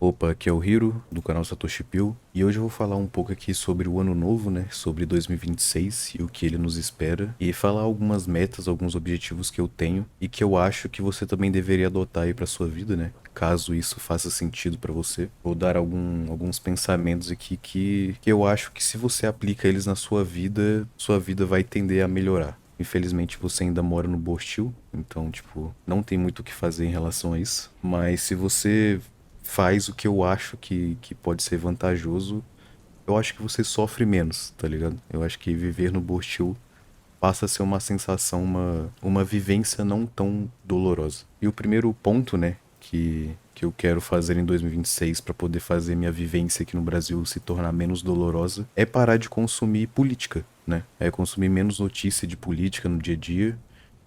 Opa, aqui é o Hiro, do canal Satoshi Pill, e hoje eu vou falar um pouco aqui sobre o ano novo, né, sobre 2026 e o que ele nos espera, e falar algumas metas, alguns objetivos que eu tenho e que eu acho que você também deveria adotar aí pra sua vida, né, caso isso faça sentido pra você. Vou dar alguns pensamentos aqui que eu acho que se você aplica eles na sua vida vai tender a melhorar. Infelizmente você ainda mora no Bostil, então, tipo, não tem muito o que fazer em relação a isso. Mas se você faz o que eu acho que pode ser vantajoso, eu acho que você sofre menos, tá ligado? Eu acho que viver no Bostil passa a ser uma sensação, uma vivência não tão dolorosa. E o primeiro ponto, né, que eu quero fazer em 2026 para poder fazer minha vivência aqui no Brasil se tornar menos dolorosa é parar de consumir política, né? É consumir menos notícia de política no dia a dia.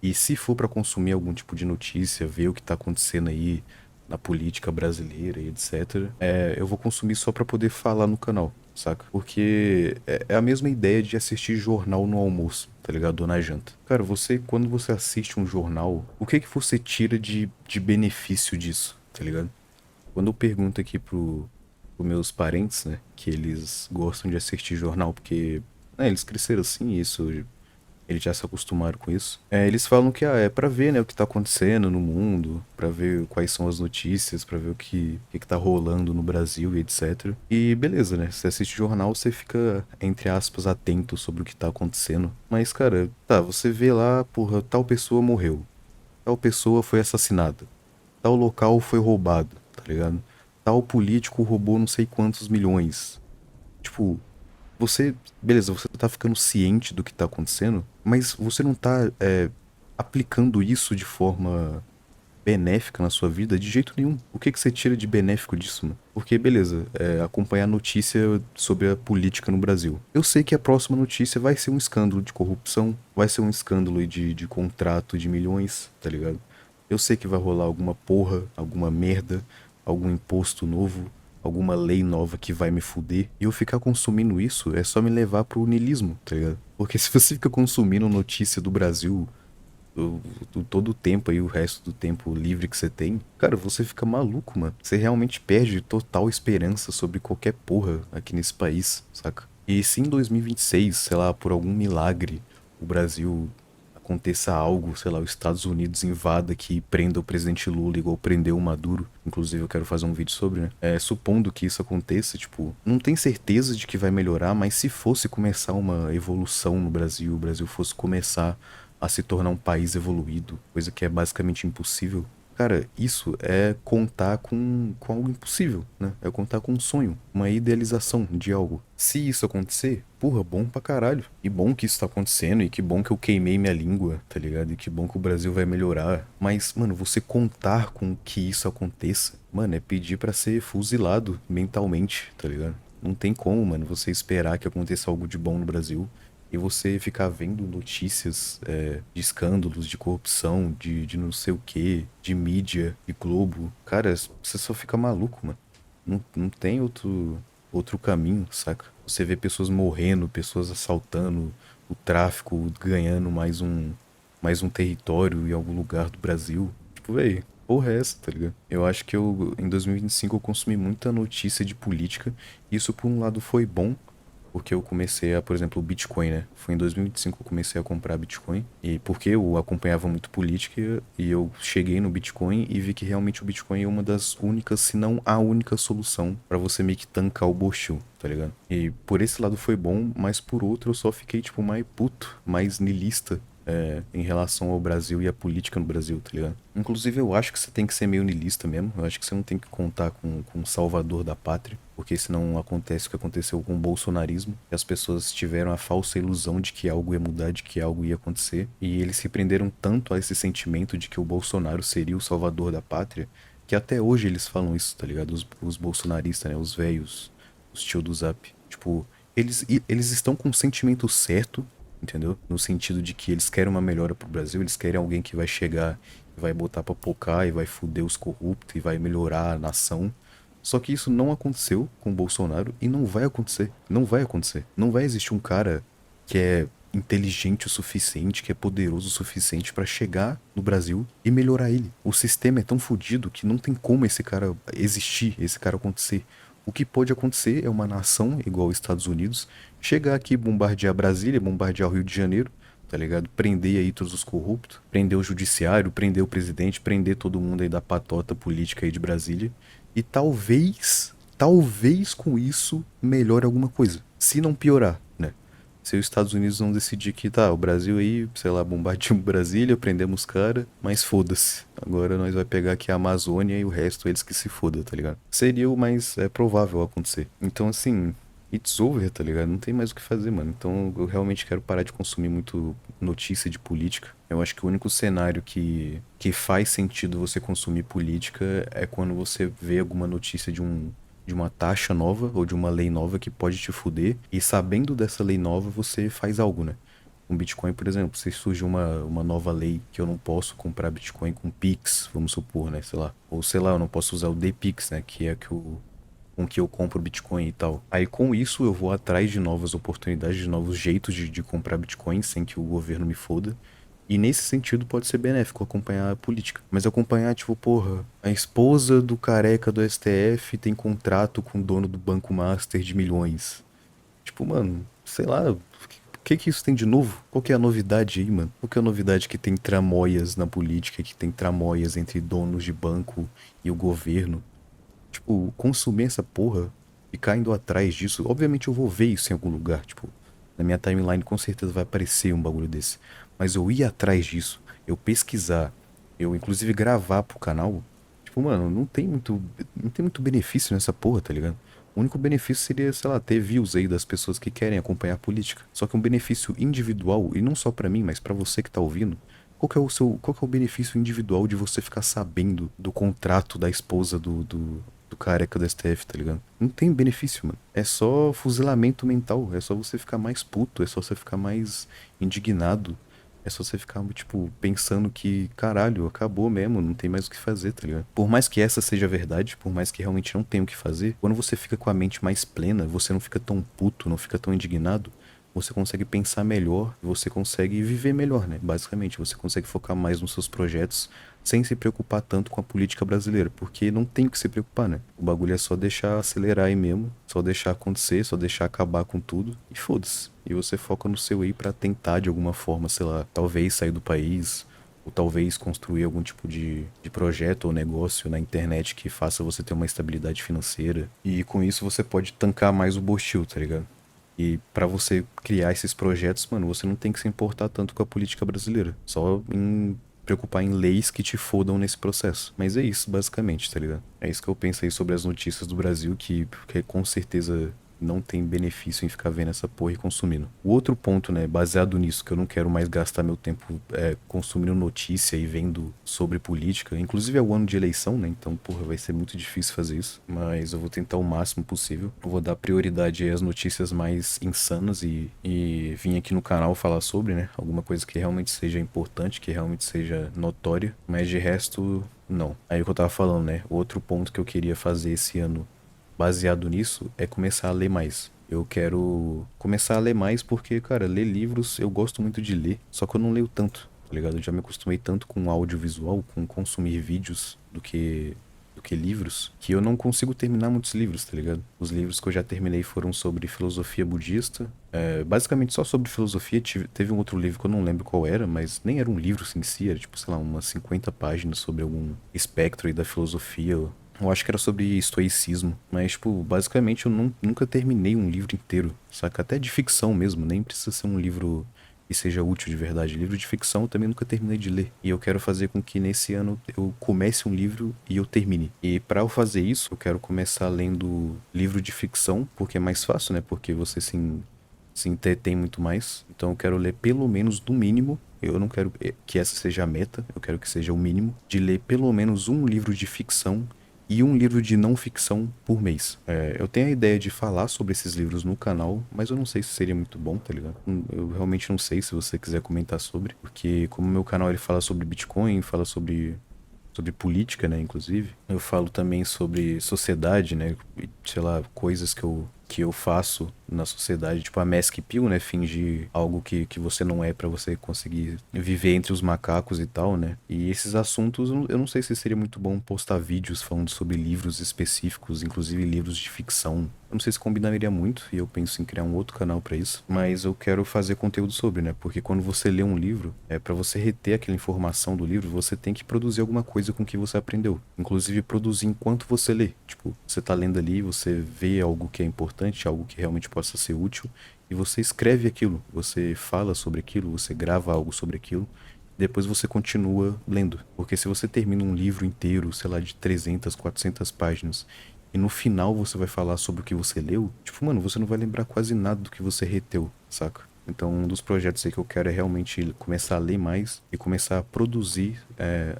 E se for para consumir algum tipo de notícia, ver o que tá acontecendo aí na política brasileira e etc, eu vou consumir só para poder falar no canal, saca? Porque é a mesma ideia de assistir jornal no almoço, tá ligado? Ou na janta. Cara, quando você assiste um jornal, o que que você tira de benefício disso, tá ligado? Quando eu pergunto aqui pros meus parentes, né, que eles gostam de assistir jornal porque, né, eles cresceram assim, isso, eles já se acostumaram com isso. Eles falam que é pra ver, né, o que tá acontecendo no mundo, pra ver quais são as notícias, pra ver o que tá rolando no Brasil e etc. E beleza, né? Você assiste jornal, você fica, entre aspas, atento sobre o que tá acontecendo. Mas, cara, tá, você vê lá, porra, tal pessoa morreu, tal pessoa foi assassinada, tal local foi roubado, tá ligado? Tal político roubou não sei quantos milhões. Tipo, você, beleza, você tá ficando ciente do que tá acontecendo, mas você não tá aplicando isso de forma benéfica na sua vida de jeito nenhum. O que que você tira de benéfico disso, mano? Porque, beleza, acompanhar notícia sobre a política no Brasil. Eu sei que a próxima notícia vai ser um escândalo de corrupção, vai ser um escândalo de contrato de milhões, tá ligado? Eu sei que vai rolar alguma porra, alguma merda, algum imposto novo, alguma lei nova que vai me fuder. E eu ficar consumindo isso é só me levar pro niilismo, tá ligado? Porque se você fica consumindo notícia do Brasil todo o tempo aí, o resto do tempo livre que você tem, cara, você fica maluco, mano. Você realmente perde total esperança sobre qualquer porra aqui nesse país, saca? E se em 2026, sei lá, por algum milagre, o Brasil aconteça algo, sei lá, os Estados Unidos invada aqui e prenda o presidente Lula igual prendeu o Maduro, inclusive eu quero fazer um vídeo sobre, né? Supondo que isso aconteça, tipo, não tem certeza de que vai melhorar, mas se fosse começar uma evolução no Brasil, o Brasil fosse começar a se tornar um país evoluído, coisa que é basicamente impossível. Cara, isso é contar com algo impossível, né? É contar com um sonho, uma idealização de algo. Se isso acontecer, porra, bom pra caralho. E bom que isso tá acontecendo, e que bom que eu queimei minha língua, tá ligado? E que bom que o Brasil vai melhorar. Mas, mano, você contar com que isso aconteça, mano, é pedir pra ser fuzilado mentalmente, tá ligado? Não tem como, mano, você esperar que aconteça algo de bom no Brasil e você ficar vendo notícias de escândalos, de corrupção, de não sei o que, de mídia, de Globo. Cara, você só fica maluco, mano. Não tem outro caminho, saca? Você vê pessoas morrendo, pessoas assaltando, o tráfico ganhando mais um território em algum lugar do Brasil. Tipo, véi, porra é essa, tá ligado? Eu acho que em 2025 eu consumi muita notícia de política. Isso, por um lado, foi bom, porque eu comecei por exemplo, o Bitcoin, né? Foi em 2025 que eu comecei a comprar Bitcoin. E porque eu acompanhava muito política e eu cheguei no Bitcoin e vi que realmente o Bitcoin é uma das únicas, se não a única solução pra você meio que tancar o bullshit, tá ligado? E por esse lado foi bom, mas por outro eu só fiquei, tipo, mais puto, mais niilista em relação ao Brasil e à política no Brasil, tá ligado? Inclusive, eu acho que você tem que ser meio niilista mesmo. Eu acho que você não tem que contar com o salvador da pátria, porque senão acontece o que aconteceu com o bolsonarismo, e as pessoas tiveram a falsa ilusão de que algo ia mudar, de que algo ia acontecer, e eles se prenderam tanto a esse sentimento de que o Bolsonaro seria o salvador da pátria, que até hoje eles falam isso, tá ligado? Os bolsonaristas, né? Os velhos, os tio do Zap. Tipo, eles estão com o sentimento certo, entendeu? No sentido de que eles querem uma melhora pro Brasil, eles querem alguém que vai chegar e vai botar pra pocar e vai fuder os corruptos e vai melhorar a nação. Só que isso não aconteceu com o Bolsonaro e não vai acontecer. Não vai acontecer. Não vai existir um cara que é inteligente o suficiente, que é poderoso o suficiente pra chegar no Brasil e melhorar ele. O sistema é tão fodido que não tem como esse cara existir, esse cara acontecer. O que pode acontecer é uma nação igual os Estados Unidos chegar aqui, bombardear Brasília, bombardear o Rio de Janeiro, tá ligado? Prender aí todos os corruptos, prender o judiciário, prender o presidente, prender todo mundo aí da patota política aí de Brasília. E talvez com isso melhore alguma coisa. Se não piorar, né? Se os Estados Unidos não decidir que tá, o Brasil aí, sei lá, bombardeamos Brasília, prendemos os cara, mas foda-se. Agora nós vai pegar aqui a Amazônia e o resto eles que se foda, tá ligado? Seria o mais provável acontecer. Então, assim, it's over, tá ligado? Não tem mais o que fazer, mano. Então eu realmente quero parar de consumir muito notícia de política. Eu acho que o único cenário que faz sentido você consumir política é quando você vê alguma notícia de uma taxa nova ou de uma lei nova que pode te fuder, e sabendo dessa lei nova você faz algo, né? Com Bitcoin, por exemplo, se surge uma nova lei que eu não posso comprar Bitcoin com Pix, vamos supor, né? Sei lá. Ou sei lá, eu não posso usar o DPix, né? Que é com que eu compro Bitcoin e tal. Aí com isso eu vou atrás de novas oportunidades, de novos jeitos de comprar Bitcoin sem que o governo me foda. E nesse sentido pode ser benéfico acompanhar a política. Mas acompanhar, tipo, porra, a esposa do careca do STF tem contrato com o dono do Banco Master de milhões. Tipo, mano, sei lá, o que isso tem de novo? Qual que é a novidade aí, mano? Qual que é a novidade que tem tramóias na política, que tem tramóias entre donos de banco e o governo? Tipo, consumir essa porra, ficar indo atrás disso. Obviamente eu vou ver isso em algum lugar. Tipo, na minha timeline com certeza vai aparecer um bagulho desse. Mas eu ir atrás disso, eu pesquisar, eu inclusive gravar pro canal. Tipo, mano, não tem muito benefício nessa porra, tá ligado? O único benefício seria, sei lá, ter views aí das pessoas que querem acompanhar a política. Só que um benefício individual, e não só pra mim, mas pra você que tá ouvindo. Qual que é o benefício individual de você ficar sabendo do contrato da esposa do careca do STF, tá ligado? Não tem benefício, mano. É só fuzilamento mental. É só você ficar mais puto. É só você ficar mais indignado. É só você ficar, tipo, pensando que, caralho, acabou mesmo, não tem mais o que fazer, tá ligado? Por mais que essa seja a verdade, por mais que realmente não tenha o que fazer, quando você fica com a mente mais plena, você não fica tão puto, não fica tão indignado, você consegue pensar melhor, você consegue viver melhor, né? Basicamente, você consegue focar mais nos seus projetos sem se preocupar tanto com a política brasileira, porque não tem o que se preocupar, né? O bagulho é só deixar acelerar aí mesmo, só deixar acontecer, só deixar acabar com tudo e foda-se. E você foca no seu aí pra tentar de alguma forma, sei lá, talvez sair do país, ou talvez construir algum tipo de projeto ou negócio na internet que faça você ter uma estabilidade financeira. E com isso você pode tancar mais o bolsillo, tá ligado? E pra você criar esses projetos, mano, você não tem que se importar tanto com a política brasileira. Só em preocupar em leis que te fodam nesse processo. Mas é isso, basicamente, tá ligado? É isso que eu penso aí sobre as notícias do Brasil, que com certeza não tem benefício em ficar vendo essa porra e consumindo. O outro ponto, né, baseado nisso, que eu não quero mais gastar meu tempo consumindo notícia e vendo sobre política. Inclusive é o ano de eleição, né? Então, porra, vai ser muito difícil fazer isso. Mas eu vou tentar o máximo possível. Eu vou dar prioridade aí às notícias mais insanas e vim aqui no canal falar sobre, né? Alguma coisa que realmente seja importante, que realmente seja notória. Mas de resto, não. Aí o que eu tava falando, né? Outro ponto que eu queria fazer esse ano baseado nisso é começar a ler mais. Eu quero começar a ler mais porque, cara, ler livros eu gosto muito de ler, só que eu não leio tanto, tá ligado? Eu já me acostumei tanto com audiovisual, com consumir vídeos do que livros, que eu não consigo terminar muitos livros, tá ligado? Os livros que eu já terminei foram sobre filosofia budista, basicamente só sobre filosofia. Teve um outro livro que eu não lembro qual era, mas nem era um livro em si, era tipo, sei lá, umas 50 páginas sobre algum espectro aí da filosofia. Eu acho que era sobre estoicismo, mas, tipo, basicamente eu nunca terminei um livro inteiro, saca? Até de ficção mesmo, nem precisa ser um livro que seja útil de verdade. Livro de ficção eu também nunca terminei de ler. E eu quero fazer com que nesse ano eu comece um livro e eu termine. E para eu fazer isso, eu quero começar lendo livro de ficção, porque é mais fácil, né? Porque você se entretém muito mais. Então eu quero ler pelo menos no mínimo. Eu não quero que essa seja a meta, eu quero que seja o mínimo, de ler pelo menos um livro de ficção e um livro de não ficção por mês. Eu tenho a ideia de falar sobre esses livros no canal, mas eu não sei se seria muito bom, tá ligado? Eu realmente não sei se você quiser comentar sobre, porque como meu canal ele fala sobre Bitcoin, fala sobre política, né, inclusive. Eu falo também sobre sociedade, né, e, sei lá, coisas que eu que eu faço na sociedade, tipo a mask pill, né? Fingir algo que você não é pra você conseguir viver entre os macacos e tal, né? E esses assuntos, eu não sei se seria muito bom postar vídeos falando sobre livros específicos, inclusive livros de ficção. Eu não sei se combinaria muito e eu penso em criar um outro canal pra isso, mas eu quero fazer conteúdo sobre, né? Porque quando você lê um livro, para você reter aquela informação do livro, você tem que produzir alguma coisa com o que você aprendeu. Inclusive produzir enquanto você lê. Tipo, você tá lendo ali, você vê algo que é importante, algo que realmente possa ser útil, e você escreve aquilo, você fala sobre aquilo, você grava algo sobre aquilo. Depois você continua lendo. Porque se você termina um livro inteiro, sei lá, de 300, 400 páginas, e no final você vai falar sobre o que você leu, tipo, mano, você não vai lembrar quase nada do que você reteu, saca? Então, um dos projetos aí que eu quero é realmente começar a ler mais e começar a produzir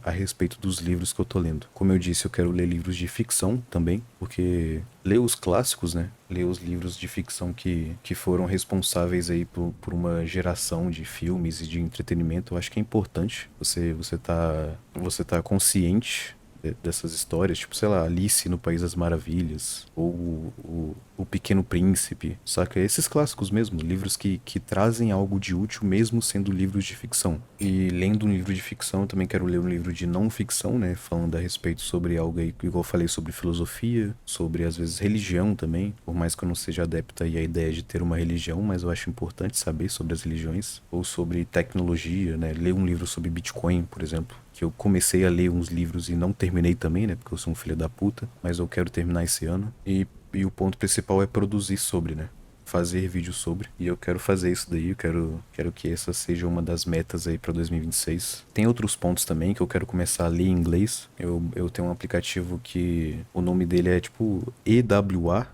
a respeito dos livros que eu tô lendo. Como eu disse, eu quero ler livros de ficção também, porque ler os clássicos, né? Ler os livros de ficção que foram responsáveis aí por uma geração de filmes e de entretenimento, eu acho que é importante. Você tá consciente dessas histórias, tipo, sei lá, Alice no País das Maravilhas, ou o Pequeno Príncipe, saca? Esses clássicos mesmo, livros que trazem algo de útil mesmo sendo livros de ficção. E lendo um livro de ficção, eu também quero ler um livro de não ficção, né? Falando a respeito sobre algo aí, igual eu falei, sobre filosofia, sobre às vezes religião também, por mais que eu não seja adepta aí à ideia de ter uma religião, mas eu acho importante saber sobre as religiões, ou sobre tecnologia, né? Ler um livro sobre Bitcoin, por exemplo, que eu comecei a ler uns livros e não terminei também, né? Porque eu sou um filho da puta, mas eu quero terminar esse ano. E o ponto principal é produzir sobre, né? Fazer vídeo sobre. E eu quero fazer isso daí, eu quero que essa seja uma das metas aí pra 2026. Tem outros pontos também que eu quero começar a ler em inglês. Eu tenho um aplicativo que o nome dele é tipo EWA,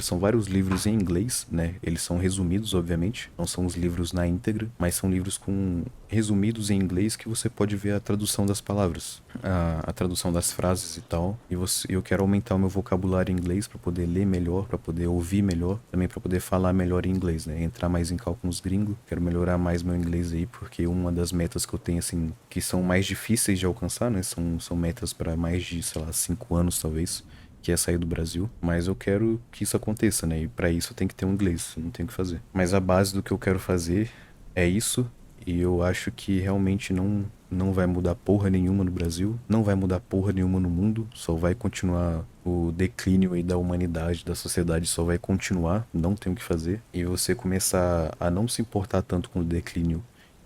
são vários livros em inglês, né? Eles são resumidos, obviamente. Não são os livros na íntegra, mas são livros com resumidos em inglês que você pode ver a tradução das palavras, a tradução das frases e tal. E eu quero aumentar o meu vocabulário em inglês para poder ler melhor, para poder ouvir melhor, também para poder falar melhor em inglês, né? Entrar mais em cálculos gringos. Quero melhorar mais meu inglês aí, porque uma das metas que eu tenho, assim, que são mais difíceis de alcançar, né? São metas para mais de, sei lá, 5 anos talvez, que é sair do Brasil, mas eu quero que isso aconteça, né? E para isso eu tenho que ter um inglês, não tenho o que fazer. Mas a base do que eu quero fazer é isso, e eu acho que realmente não vai mudar porra nenhuma no Brasil, não vai mudar porra nenhuma no mundo, só vai continuar o declínio aí da humanidade, da sociedade só vai continuar, não tem o que fazer. E você começar a não se importar tanto com o declínio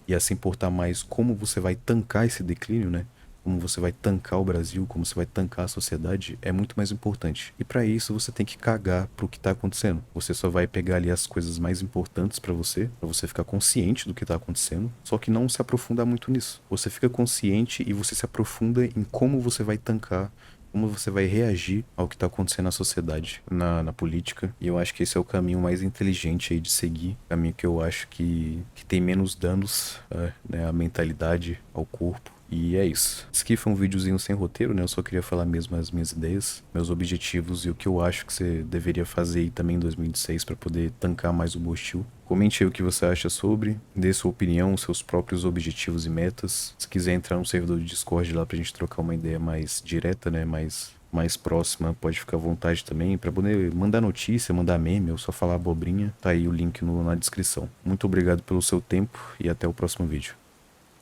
e a se importar mais como você vai tancar esse declínio, né? Como você vai tancar o Brasil, como você vai tancar a sociedade, é muito mais importante. E para isso você tem que cagar pro que tá acontecendo. Você só vai pegar ali as coisas mais importantes para você ficar consciente do que tá acontecendo, só que não se aprofundar muito nisso. Você fica consciente e você se aprofunda em como você vai tancar, como você vai reagir ao que está acontecendo na sociedade, na política. E eu acho que esse é o caminho mais inteligente aí de seguir. Caminho que eu acho que tem menos danos, né, à mentalidade, ao corpo. E é isso. Esse aqui foi um videozinho sem roteiro, né? Eu só queria falar mesmo as minhas ideias, meus objetivos e o que eu acho que você deveria fazer aí também em 2026 para poder tancar mais o Bostil. Comente aí o que você acha sobre, dê sua opinião, seus próprios objetivos e metas. Se quiser entrar no servidor do Discord lá pra gente trocar uma ideia mais direta, né? Mais próxima, pode ficar à vontade também, para poder mandar notícia, mandar meme ou só falar abobrinha. Tá aí o link na descrição. Muito obrigado pelo seu tempo e até o próximo vídeo.